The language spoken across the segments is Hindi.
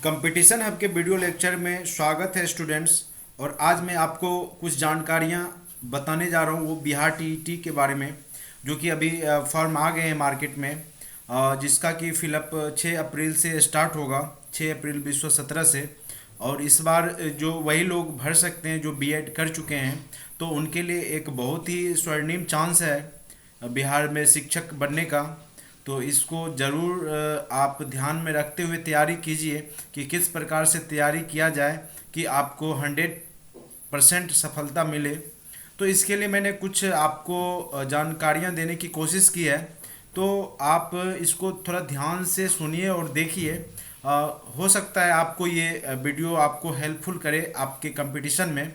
कंपटीशन हब के वीडियो लेक्चर में स्वागत है स्टूडेंट्स। और आज मैं आपको कुछ जानकारियां बताने जा रहा हूं वो बिहार टीईटी के बारे में, जो कि अभी फॉर्म आ गए हैं मार्केट में। जिसका कि फिलअप 6 अप्रैल से स्टार्ट होगा, 6 अप्रैल 2017 से। और इस बार जो वही लोग भर सकते हैं जो बीएड कर चुके हैं, तो उनके लिए एक बहुत ही स्वर्णिम चांस है बिहार में शिक्षक बनने का। तो इसको ज़रूर आप ध्यान में रखते हुए तैयारी कीजिए कि किस प्रकार से तैयारी किया जाए कि आपको 100% सफलता मिले। तो इसके लिए मैंने कुछ आपको जानकारियाँ देने की कोशिश की है, तो आप इसको थोड़ा ध्यान से सुनिए और देखिए। हो सकता है आपको ये वीडियो आपको हेल्पफुल करे आपके कंपटीशन में।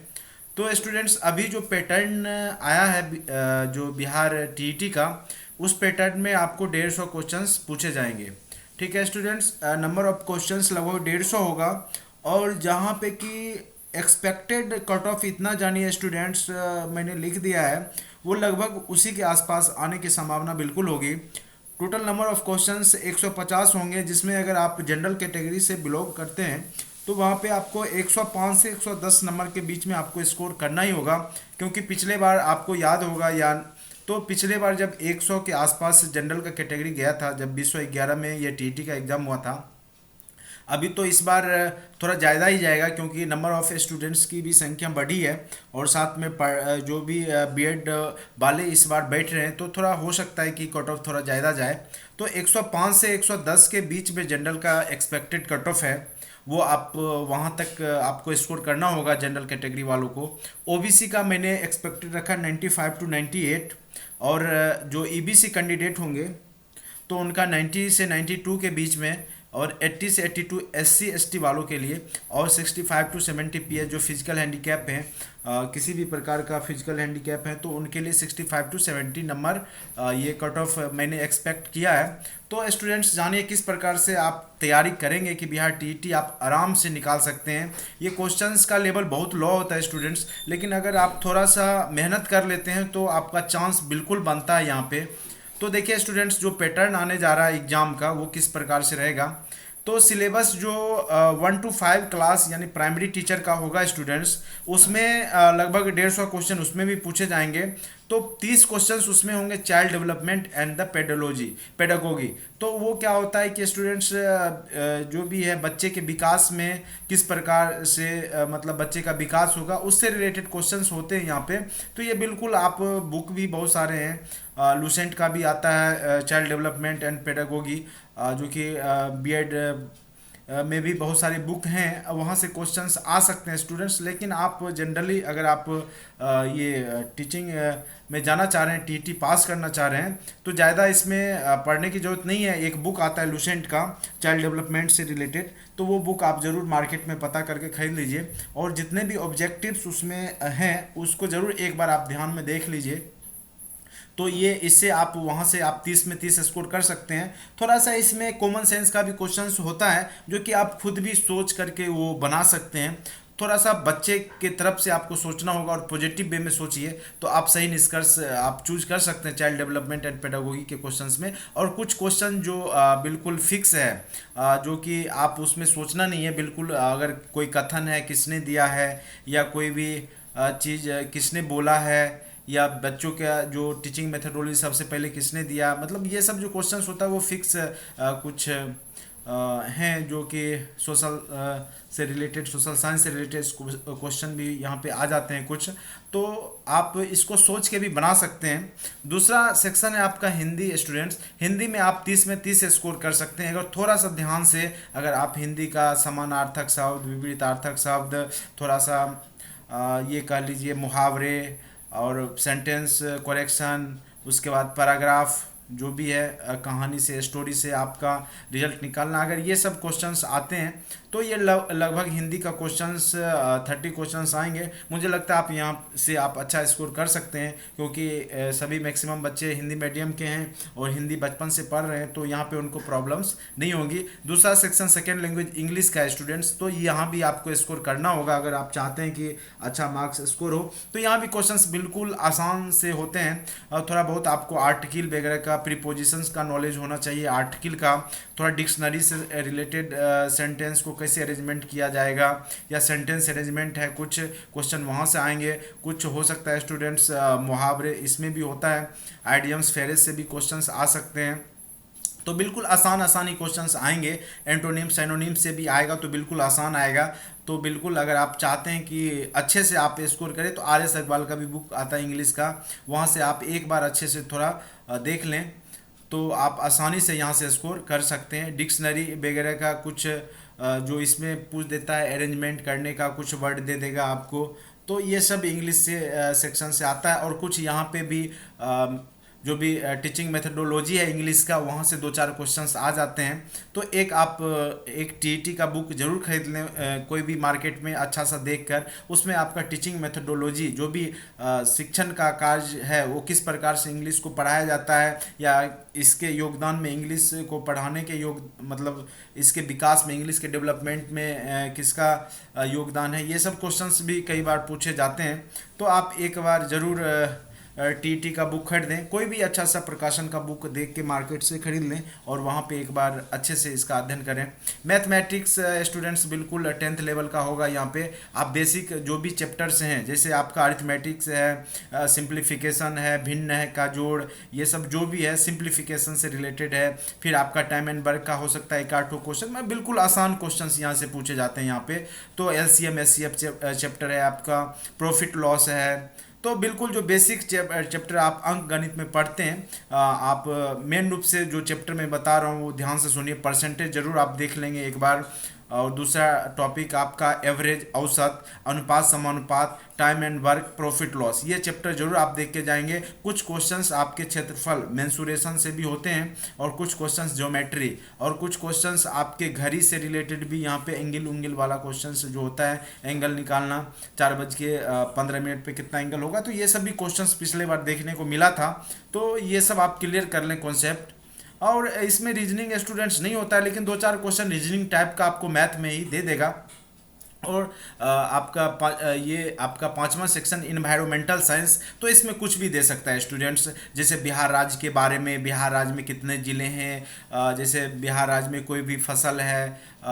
तो स्टूडेंट्स, अभी जो पैटर्न आया है जो बिहार टीईटी का, उस पैटर्न में आपको 150 क्वेश्चंस पूछे जाएंगे। ठीक है स्टूडेंट्स, नंबर ऑफ क्वेश्चंस लगभग 150 होगा। और जहाँ पे कि एक्सपेक्टेड कट ऑफ इतना जानिए स्टूडेंट्स, मैंने लिख दिया है, वो लगभग उसी के आसपास आने की संभावना बिल्कुल होगी। टोटल नंबर ऑफ क्वेश्चंस 150 होंगे, जिसमें अगर आप जनरल कैटेगरी से बिलोंग करते हैं तो वहाँ पे आपको 105 से 110 नंबर के बीच में आपको स्कोर करना ही होगा। क्योंकि पिछले बार आपको याद होगा या तो पिछले बार जब 100 के आसपास जनरल का कैटेगरी गया था, जब 2011 में ये टीईटी का एग्ज़ाम हुआ था। अभी तो इस बार थोड़ा ज़्यादा ही जाएगा, क्योंकि नंबर ऑफ़ स्टूडेंट्स की भी संख्या बढ़ी है और साथ में जो भी बीएड वाले इस बार बैठ रहे हैं, तो थोड़ा हो सकता है कि कट ऑफ थोड़ा ज़्यादा जाए। तो 105 से 110 के बीच में जनरल का एक्सपेक्टेड कट ऑफ है, वो आप वहाँ तक आपको स्कोर करना होगा जनरल कैटेगरी वालों को। ओबीसी का मैंने एक्सपेक्टेड रखा 95 टू 98। और जो ईबीसी कैंडिडेट होंगे तो उनका 90 से 92 के बीच में, और 80 से 82 एससी एसटी वालों के लिए, और 65 टू 70 पीएच जो फिजिकल हैंडीकैप हैं, किसी भी प्रकार का फिजिकल हैंडीकैप है तो उनके लिए 65 टू 70 नंबर ये कट ऑफ मैंने एक्सपेक्ट किया है। तो स्टूडेंट्स, जानिए किस प्रकार से आप तैयारी करेंगे कि बिहार टीईटी आप आराम से निकाल सकते हैं। ये क्वेश्चंस का लेवल बहुत लो होता है स्टूडेंट्स, लेकिन अगर आप थोड़ा सा मेहनत कर लेते हैं तो आपका चांस बिल्कुल बनता है यहाँ पे। तो देखिए स्टूडेंट्स, जो पैटर्न आने जा रहा है एग्जाम का वो किस प्रकार से रहेगा। तो सिलेबस जो 1 to 5 क्लास यानी प्राइमरी टीचर का होगा स्टूडेंट्स, उसमें लगभग 150 क्वेश्चन उसमें भी पूछे जाएंगे। तो 30 क्वेश्चंस उसमें होंगे child development and the pedagogy. तो वो क्या होता है कि स्टूडेंट्स जो भी है बच्चे के विकास में किस प्रकार से मतलब बच्चे का विकास होगा, उससे रिलेटेड क्वेश्चंस होते हैं यहाँ पे। तो ये बिल्कुल आप बुक भी बहुत सारे हैं, लूसेंट का भी आता है चाइल्ड डेवलपमेंट एंड पेडागोगी, जो कि बीएड में भी बहुत सारी बुक हैं, वहाँ से क्वेश्चंस आ सकते हैं स्टूडेंट्स। लेकिन आप जनरली अगर आप ये टीचिंग में जाना चाह रहे हैं, टीटी पास करना चाह रहे हैं, तो ज़्यादा इसमें पढ़ने की ज़रूरत नहीं है। एक बुक आता है लूसेंट का चाइल्ड डेवलपमेंट से रिलेटेड, तो वो बुक आप ज़रूर मार्केट में पता करके खरीद लीजिए, और जितने भी ऑब्जेक्टिव्स उसमें हैं उसको ज़रूर एक बार आप ध्यान में देख लीजिए। तो ये इससे आप वहाँ से आप 30 में 30 स्कोर कर सकते हैं। थोड़ा सा इसमें कॉमन सेंस का भी क्वेश्चंस होता है, जो कि आप खुद भी सोच करके वो बना सकते हैं। थोड़ा सा बच्चे के तरफ से आपको सोचना होगा और पॉजिटिव वे में सोचिए, तो आप सही निष्कर्ष आप चूज कर सकते हैं चाइल्ड डेवलपमेंट एंड पेडागोगी के क्वेश्चंस में। और कुछ क्वेश्चन जो बिल्कुल फिक्स है, जो कि आप उसमें सोचना नहीं है बिल्कुल। अगर कोई कथन है किसने दिया है, या कोई भी चीज़ किसने बोला है, या बच्चों का जो टीचिंग मेथडोलॉजी सबसे पहले किसने दिया, मतलब ये सब जो क्वेश्चंस होता है वो फिक्स कुछ हैं, जो कि सोशल से रिलेटेड, सोशल साइंस से रिलेटेड क्वेश्चन भी यहाँ पे आ जाते हैं कुछ। तो आप इसको सोच के भी बना सकते हैं। दूसरा सेक्शन है आपका हिंदी स्टूडेंट्स। हिंदी में आप 30 में 30 स्कोर कर सकते हैं, अगर थोड़ा सा ध्यान से अगर आप हिंदी का समानार्थक शब्द, विपरीतार्थक शब्द, थोड़ा सा ये कह लीजिए मुहावरे और सेंटेंस करेक्शन, उसके बाद पैराग्राफ जो भी है, कहानी से स्टोरी से आपका रिजल्ट निकालना, अगर ये सब क्वेश्चंस आते हैं तो ये लगभग हिंदी का क्वेश्चंस 30 क्वेश्चंस आएंगे। मुझे लगता है आप यहाँ से आप अच्छा स्कोर कर सकते हैं, क्योंकि सभी मैक्सिमम बच्चे हिंदी मीडियम के हैं और हिंदी बचपन से पढ़ रहे हैं, तो यहाँ पे उनको प्रॉब्लम्स नहीं होगी। दूसरा सेक्शन सेकेंड लैंग्वेज इंग्लिश का है स्टूडेंट्स, तो यहाँ भी आपको स्कोर करना होगा अगर आप चाहते हैं कि अच्छा मार्क्स स्कोर हो। तो यहाँ भी क्वेश्चंस बिल्कुल आसान से होते हैं, और थोड़ा बहुत आपको आर्टिकल वगैरह का प्रीपोजिशंस का नॉलेज होना चाहिए, आर्टिकल का, थोड़ा डिक्शनरी से रिलेटेड सेंटेंस को कैसे अरेंजमेंट किया जाएगा, या सेंटेंस अरेंजमेंट है, कुछ क्वेश्चन वहाँ से आएंगे। कुछ हो सकता है स्टूडेंट्स मुहावरे इसमें भी होता है, आइडियम्स फेरेस से भी क्वेश्चंस आ सकते हैं। तो बिल्कुल आसान ही क्वेश्चंस आएंगे। एंटोनिम साइनोनिम से भी आएगा तो बिल्कुल आसान आएगा। तो बिल्कुल अगर आप चाहते हैं कि अच्छे से आप स्कोर करें तो आर एस अग्रवाल का भी बुक आता है इंग्लिश का, वहाँ से आप एक बार अच्छे से थोड़ा देख लें तो आप आसानी से यहाँ से स्कोर कर सकते हैं। डिक्शनरी वगैरह का कुछ जो इसमें पूछ देता है अरेंजमेंट करने का, कुछ वर्ड दे देगा आपको, तो ये सब इंग्लिश से सेक्शन से आता है। और कुछ यहाँ पे भी जो भी टीचिंग मेथडोलॉजी है इंग्लिश का, वहाँ से 2-4 क्वेश्चंस आ जाते हैं। तो एक टीईटी का बुक जरूर खरीद लें, कोई भी मार्केट में अच्छा सा देखकर, उसमें आपका टीचिंग मेथडोलॉजी जो भी शिक्षण का कार्य है वो किस प्रकार से इंग्लिश को पढ़ाया जाता है, या इसके योगदान में इंग्लिश को पढ़ाने के मतलब इसके विकास में, इंग्लिश के डेवलपमेंट में किसका योगदान है, ये सब क्वेश्चंस भी कई बार पूछे जाते हैं। तो आप एक बार ज़रूर टीटी का बुक खरीदें, कोई भी अच्छा सा प्रकाशन का बुक देख के मार्केट से खरीद लें और वहाँ पे एक बार अच्छे से इसका अध्ययन करें। मैथमेटिक्स स्टूडेंट्स बिल्कुल 10th लेवल का होगा। यहाँ पे आप बेसिक जो भी चैप्टर्स हैं, जैसे आपका अरिथमेटिक्स है, सिंप्लीफिकेशन है, भिन्न है का जोड़, ये सब जो भी है सिंप्लीफिकेशन से रिलेटेड है। फिर आपका टाइम एंड वर्क का हो सकता है 1-8 क्वेश्चन में, बिल्कुल आसान क्वेश्चन यहाँ से पूछे जाते हैं यहाँ पे। तो एलसीएम एचसीएफ चैप्टर है आपका, प्रॉफिट लॉस है। तो बिल्कुल जो बेसिक चैप्टर आप अंक गणित में पढ़ते हैं, आप मेन रूप से जो चैप्टर मैं बता रहा हूँ वो ध्यान से सुनिए। परसेंटेज जरूर आप देख लेंगे एक बार। और दूसरा टॉपिक आपका एवरेज, औसत, अनुपात समानुपात, time and work, profit loss, ये चैप्टर जरूर आप देख के जाएंगे। कुछ क्वेश्चंस आपके क्षेत्रफल मेंसुरेशन से भी होते हैं, और कुछ क्वेश्चंस ज्योमेट्री, और कुछ क्वेश्चंस आपके घड़ी से रिलेटेड भी। यहाँ पे एंगल उंगल वाला क्वेश्चंस जो होता है, एंगल निकालना 4:15 पे कितना एंगल होगा, तो ये सभी क्वेश्चंस पिछले बार देखने को मिला था। तो ये सब आप क्लियर कर लें कॉन्सेप्ट। और इसमें रीजनिंग स्टूडेंट्स नहीं होता है, लेकिन 2-4 क्वेश्चन रीजनिंग टाइप का आपको मैथ में ही दे देगा। और ये आपका 5वां सेक्शन इन्वायरमेंटल साइंस, तो इसमें कुछ भी दे सकता है स्टूडेंट्स। जैसे बिहार राज्य के बारे में, बिहार राज्य में कितने ज़िले हैं, जैसे बिहार राज्य में कोई भी फसल है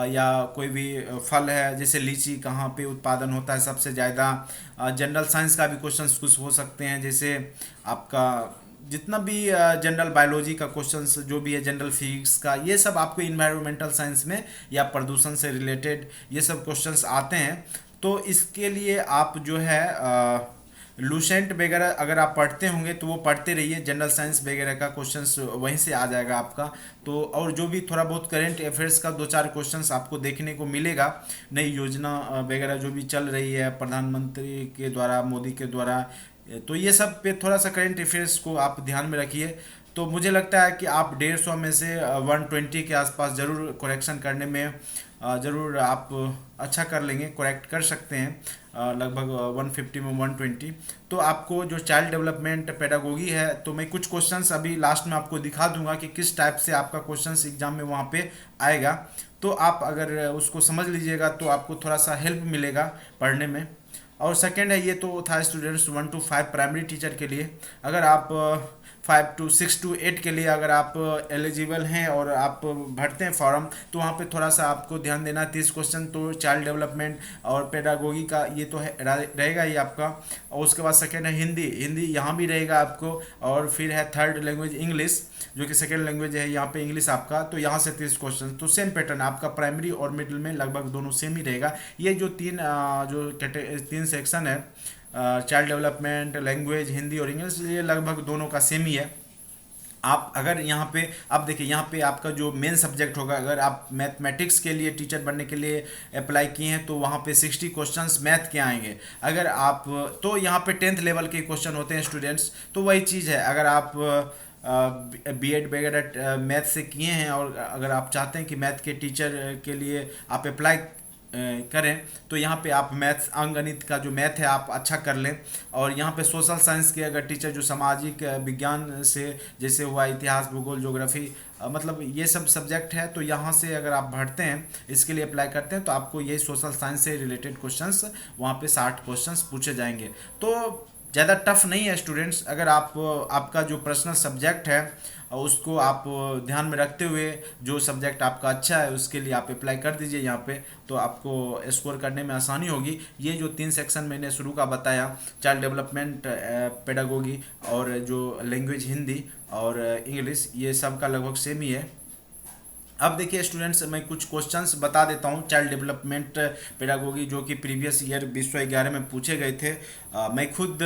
या कोई भी फल है, जैसे लीची कहाँ पे उत्पादन होता है सबसे ज़्यादा। जनरल साइंस का भी क्वेश्चन कुछ हो सकते हैं, जैसे आपका जितना भी जनरल बायोलॉजी का क्वेश्चंस जो भी है, जनरल फिजिक्स का, ये सब आपको इन्वायरमेंटल साइंस में या प्रदूषण से रिलेटेड ये सब क्वेश्चंस आते हैं। तो इसके लिए आप जो है लूसेंट वगैरह अगर आप पढ़ते होंगे तो वो पढ़ते रहिए, जनरल साइंस वगैरह का क्वेश्चंस वहीं से आ जाएगा आपका। तो और जो भी थोड़ा बहुत करंट अफेयर्स का 2-4 क्वेश्चंस आपको देखने को मिलेगा, नई योजना वगैरह जो भी चल रही है प्रधानमंत्री के द्वारा, मोदी के द्वारा, तो ये सब पे थोड़ा सा करंट अफेयर्स को आप ध्यान में रखिए। तो मुझे लगता है कि आप 150 में से 120 के आसपास ज़रूर करेक्शन करने में ज़रूर आप अच्छा कर लेंगे, करेक्ट कर सकते हैं लगभग 150 में 120। तो आपको जो चाइल्ड डेवलपमेंट पेडागोगी है, तो मैं कुछ क्वेश्चंस अभी लास्ट में आपको दिखा दूंगा कि किस टाइप से आपका क्वेश्चंस एग्जाम में वहाँ पे आएगा। तो आप अगर उसको समझ लीजिएगा तो आपको थोड़ा सा हेल्प मिलेगा पढ़ने में। और सेकेंड है, ये तो था स्टूडेंट्स 1 to 5 प्राइमरी टीचर के लिए। अगर आप 6 to 8 के लिए अगर आप एलिजिबल हैं और आप भरते हैं फॉर्म, तो वहाँ पे थोड़ा सा आपको ध्यान देना। 30 क्वेश्चन तो चाइल्ड डेवलपमेंट और पेडागोगी का ये तो है, रहेगा ही आपका। और उसके बाद सेकेंड है हिंदी, हिंदी यहाँ भी रहेगा आपको। और फिर है थर्ड लैंग्वेज इंग्लिश, जो कि सेकेंड लैंग्वेज है यहाँ पे इंग्लिश आपका, तो यहाँ से 30 क्वेश्चन। तो सेम पैटर्न आपका प्राइमरी और मिडिल में लगभग दोनों सेम ही रहेगा। ये जो तीन सेक्शन है, चाइल्ड डेवलपमेंट, लैंग्वेज, हिंदी और इंग्लिश, ये लगभग दोनों का सेम ही है। आप अगर यहाँ पे आप देखिए, यहाँ पे आपका जो मेन सब्जेक्ट होगा, अगर आप मैथमेटिक्स के लिए टीचर बनने के लिए अप्लाई किए हैं तो वहाँ पे 60 क्वेश्चंस मैथ के आएंगे। अगर आप तो यहाँ पे 10th लेवल के क्वेश्चन होते हैं स्टूडेंट्स। तो वही चीज़ है, अगर आप बीएड वगैरह मैथ से किए हैं और अगर आप चाहते हैं कि मैथ के टीचर के लिए आप अप्लाई करें, तो यहाँ पे आप मैथ्स, अंकगणित का जो मैथ है आप अच्छा कर लें। और यहाँ पे सोशल साइंस के अगर टीचर जो सामाजिक विज्ञान से, जैसे हुआ इतिहास, भूगोल, ज्योग्राफी, मतलब ये सब सब्जेक्ट है, तो यहाँ से अगर आप भरते हैं, इसके लिए अप्लाई करते हैं, तो आपको यही सोशल साइंस से रिलेटेड क्वेश्चंस वहाँ पे 60 क्वेश्चंस पूछे जाएंगे। तो ज़्यादा टफ नहीं है स्टूडेंट्स। अगर आप आपका जो पर्सनल सब्जेक्ट है उसको आप ध्यान में रखते हुए, जो सब्जेक्ट आपका अच्छा है उसके लिए आप अप्लाई कर दीजिए यहाँ पे, तो आपको स्कोर करने में आसानी होगी। ये जो 3 सेक्शन मैंने शुरू का बताया, चाइल्ड डेवलपमेंट, पेडागोगी और जो लैंग्वेज हिंदी और इंग्लिश, ये सब का लगभग सेम ही है। अब देखिए स्टूडेंट्स, मैं कुछ क्वेश्चंस बता देता हूँ चाइल्ड डेवलपमेंट पेडागोगी, जो कि प्रीवियस ईयर 2011 में पूछे गए थे। मैं खुद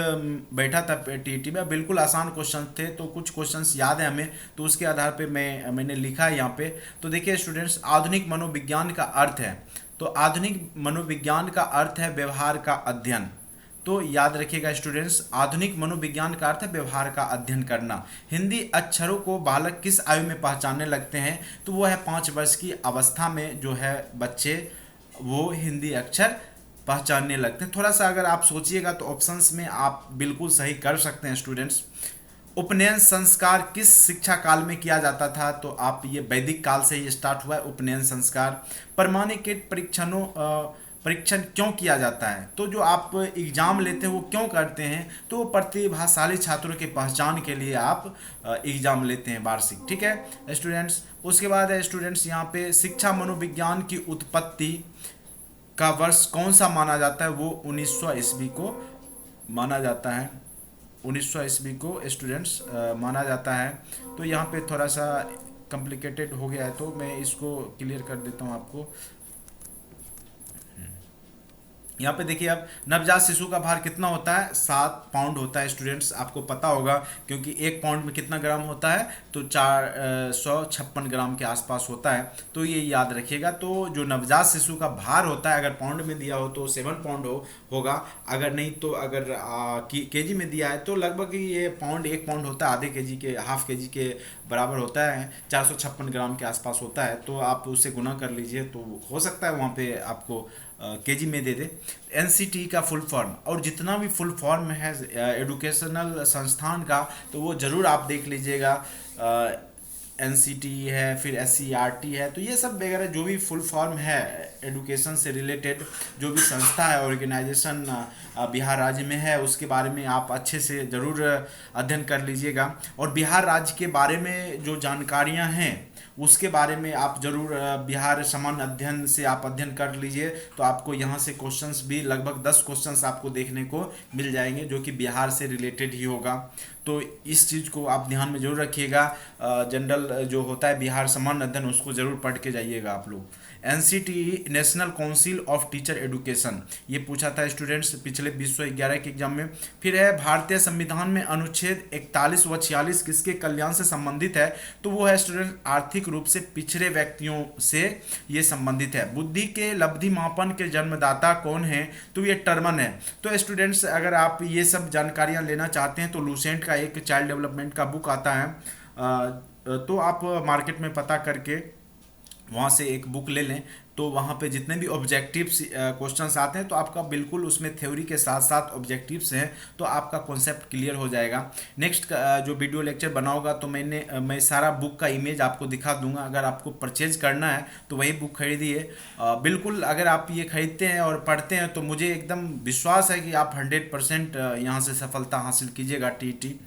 बैठा था टीईटी में, बिल्कुल आसान क्वेश्चन थे, तो कुछ क्वेश्चंस याद है हमें, तो उसके आधार पे मैंने लिखा है यहाँ पे। तो देखिए स्टूडेंट्स, आधुनिक मनोविज्ञान का अर्थ है, तो आधुनिक मनोविज्ञान का अर्थ है व्यवहार का अध्ययन। तो याद रखिएगा स्टूडेंट्स, आधुनिक मनोविज्ञान का अर्थ है व्यवहार का अध्ययन करना। हिंदी अक्षरों को बालक किस आयु में पहचानने लगते हैं? तो वो है 5 वर्ष की अवस्था में जो है बच्चे वो हिंदी अक्षर पहचानने लगते हैं। थोड़ा सा अगर आप सोचिएगा तो ऑप्शंस में आप बिल्कुल सही कर सकते हैं स्टूडेंट्स। उपनयन संस्कार किस शिक्षा काल में किया जाता था? तो आप ये वैदिक काल से ही स्टार्ट हुआ है उपनयन संस्कार। प्रमाणिकेट परीक्षण क्यों किया जाता है? तो जो आप एग्जाम लेते हैं वो क्यों करते हैं? तो वो प्रतिभाशाली छात्रों की पहचान के लिए आप एग्जाम लेते हैं वार्षिक। ठीक है स्टूडेंट्स। उसके बाद है स्टूडेंट्स यहाँ पे शिक्षा मनोविज्ञान की उत्पत्ति का वर्ष कौन सा माना जाता है? वो 1900 ईस्वी को माना जाता है। 1900 ईस्वी को स्टूडेंट्स माना जाता है। तो यहाँ पे थोड़ा सा कॉम्प्लिकेटेड हो गया है, तो मैं इसको क्लियर कर देता हूँ आपको। यहाँ पे देखिए, अब नवजात शिशु का भार कितना होता है? 7 पाउंड होता है स्टूडेंट्स, आपको पता होगा, क्योंकि 1 पाउंड में कितना ग्राम होता है? तो 456 ग्राम के आसपास होता है। तो ये याद रखिएगा। तो जो नवजात शिशु का भार होता है, अगर पाउंड में दिया हो तो 7 पाउंड होगा, अगर नहीं तो अगर केजी में दिया है तो लगभग ये 1 पाउंड होता है, आधे केजी के, हाफ केजी के बराबर होता है, 456 ग्राम के आसपास होता है। तो आप उससे गुना कर लीजिए, तो हो सकता है वहाँ पे आपको केजी में दे दे। एनसीटी का फुल फॉर्म, और जितना भी फुल फॉर्म है एडुकेशनल संस्थान का, तो वो ज़रूर आप देख लीजिएगा। एनसीटी है, फिर एससीईआरटी है, तो ये सब वगैरह जो भी फुल फॉर्म है एडुकेशन से रिलेटेड, जो भी संस्था है, ऑर्गेनाइजेशन बिहार राज्य में है, उसके बारे में आप अच्छे से ज़रूर अध्ययन कर लीजिएगा। और बिहार राज्य के बारे में जो जानकारियां हैं उसके बारे में आप जरूर बिहार सामान्य अध्ययन से आप अध्ययन कर लीजिए, तो आपको यहाँ से क्वेश्चंस भी लगभग 10 क्वेश्चंस आपको देखने को मिल जाएंगे जो कि बिहार से रिलेटेड ही होगा। तो इस चीज़ को आप ध्यान में जरूर रखिएगा। जनरल जो होता है बिहार सामान्य अध्ययन, उसको जरूर पढ़ के जाइएगा आप लोग। NCT national council of teacher education, ये पूछा था स्टूडेंट्स पिछले 2011 के एग्जाम में। फिर है भारतीय संविधान में अनुच्छेद 41 व 46 किसके कल्याण से संबंधित है? तो वो है स्टूडेंट आर्थिक रूप से पिछड़े व्यक्तियों से ये संबंधित है। बुद्धि के लब्धि मापन के जन्मदाता कौन है? तो ये टर्मन है। तो स्टूडेंट्स, अगर आप ये सब जानकारियां लेना चाहते हैं तो लूसेंट का एक चाइल्ड डेवलपमेंट का बुक आता है, तो आप मार्केट में पता करके वहाँ से एक बुक ले लें। तो वहाँ पे जितने भी ऑब्जेक्टिव्स क्वेश्चंस आते हैं तो आपका बिल्कुल उसमें थ्योरी के साथ साथ ऑब्जेक्टिव्स हैं, तो आपका कॉन्सेप्ट क्लियर हो जाएगा। नेक्स्ट जो वीडियो लेक्चर बनाऊंगा तो मैं सारा बुक का इमेज आपको दिखा दूंगा। अगर आपको परचेज करना है तो वही बुक खरीदिए। बिल्कुल, अगर आप ये खरीदते हैं और पढ़ते हैं तो मुझे एकदम विश्वास है कि आप 100% यहाँ से सफलता हासिल कीजिएगा टीईटी।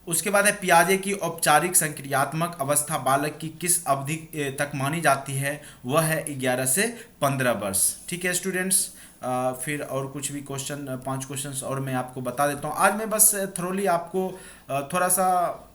उसके बाद है पियाजे की औपचारिक संक्रियात्मक अवस्था बालक की किस अवधि तक मानी जाती है? वह है 11 से 15 वर्ष। ठीक है स्टूडेंट्स। फिर और कुछ भी क्वेश्चन, 5 क्वेश्चंस और मैं आपको बता देता हूँ। आज मैं बस थोड़ी आपको थोड़ा सा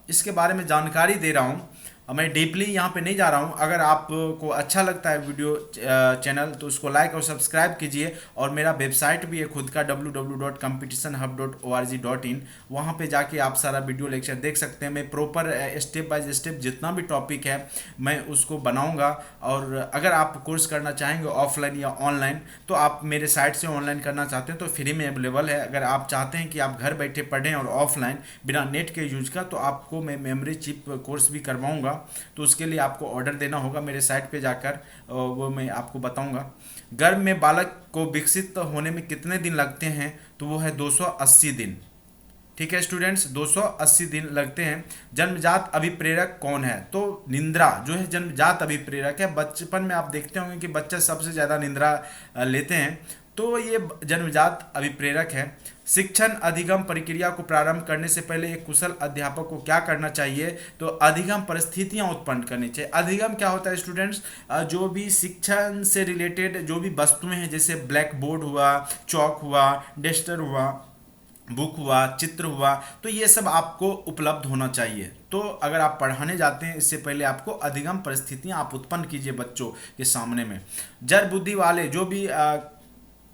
इसके बारे में जानकारी दे रहा हूँ, मैं डीपली यहाँ पे नहीं जा रहा हूँ। अगर आपको अच्छा लगता है वीडियो चैनल तो उसको लाइक और सब्सक्राइब कीजिए। और मेरा वेबसाइट भी है खुद का www.competitionhub.org.in, वहाँ पे जाके आप सारा वीडियो लेक्चर देख सकते हैं। मैं प्रॉपर स्टेप बाय स्टेप जितना भी टॉपिक है मैं उसको बनाऊँगा। और अगर आप कोर्स करना चाहेंगे ऑफलाइन या ऑनलाइन, तो आप मेरे साइट से ऑनलाइन करना चाहते हैं तो फ्री में अवेलेबल है। अगर आप चाहते हैं कि आप घर बैठे पढ़ें और ऑफलाइन बिना नेट के यूज का, तो आपको मैं मेमोरी चिप कोर्स भी करवाऊँगा। तो उसके लिए आपको ऑर्डर देना होगा मेरे साइट पे जाकर, वो मैं आपको बताऊंगा। गर्भ में बालक को विकसित होने में कितने दिन लगते हैं? तो वो है 280 दिन। ठीक है स्टूडेंट्स, 280 दिन लगते हैं। जन्मजात अभिप्रेरक कौन है? तो निंद्रा जो है जन्मजात अभिप्रेरक है। बचपन में आप देखते होंगे कि बच्चे सबसे ज़्यादा निंद्रा लेते हैं। तो तो ये जन्मजात अभिप्रेरक है। शिक्षण अधिगम प्रक्रिया को प्रारंभ करने से पहले एक कुशल अध्यापक को क्या करना चाहिए? तो अधिगम परिस्थितियां उत्पन्न करनी चाहिए। अधिगम क्या होता है स्टूडेंट्स? जो भी शिक्षण से रिलेटेड जो भी वस्तुएं हैं, जैसे ब्लैक बोर्ड हुआ, चौक हुआ, डस्टर हुआ, बुक हुआ, चित्र हुआ, तो ये सब आपको उपलब्ध होना चाहिए। तो अगर आप पढ़ाने जाते हैं इससे पहले आपको अधिगम परिस्थितियां आप उत्पन्न कीजिए बच्चों के सामने में। जड़ बुद्धि वाले जो भी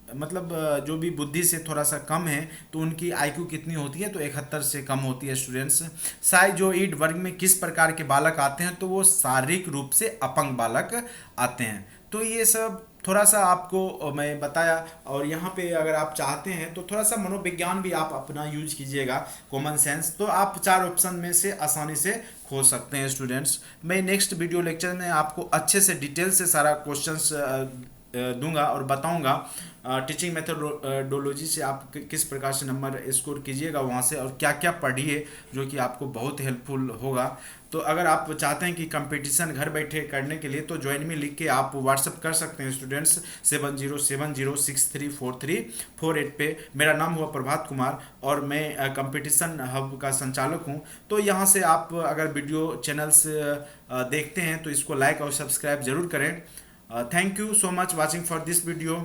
जो भी बुद्धि से थोड़ा सा कम है, तो उनकी आईक्यू कितनी होती है? तो 71 से कम होती है स्टूडेंट्स। साइजोइड वर्ग में किस प्रकार के बालक आते हैं? तो वो शारीरिक रूप से अपंग बालक आते हैं। तो ये सब थोड़ा सा आपको मैं बताया। और यहाँ पे अगर आप चाहते हैं तो थोड़ा सा मनोविज्ञान भी आप अपना यूज कीजिएगा, कॉमन सेंस, तो आप 4 ऑप्शन में से आसानी से खोज सकते हैं स्टूडेंट्स। मैं नेक्स्ट वीडियो लेक्चर में आपको अच्छे से डिटेल से सारा क्वेश्चंस दूंगा और बताऊंगा टीचिंग मेथडोलॉजी से आप किस प्रकार से नंबर स्कोर कीजिएगा वहाँ से, और क्या क्या पढ़िए जो कि आपको बहुत हेल्पफुल होगा। तो अगर आप चाहते हैं कि कंपटीशन घर बैठे करने के लिए, तो ज्वाइन में लिख के आप व्हाट्सअप कर सकते हैं स्टूडेंट्स 7070634348 पे। मेरा नाम हुआ प्रभात कुमार और मैं कंपटीशन हब का संचालक हूं। तो यहां से आप अगर वीडियो चैनल्स देखते हैं तो इसको लाइक और सब्सक्राइब जरूर करें। Thank you so much watching for this video.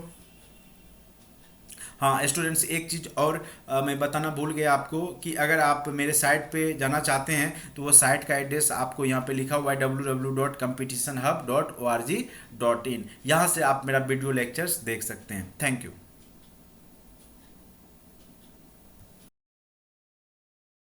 हाँ स्टूडेंट्स, एक चीज़ और मैं बताना भूल गया आपको कि अगर आप मेरे साइट पे जाना चाहते हैं तो वो साइट का एड्रेस आपको यहाँ पे लिखा हुआ है www.competitionhub.org.in। यहाँ से आप मेरा वीडियो लेक्चर्स देख सकते हैं। Thank you.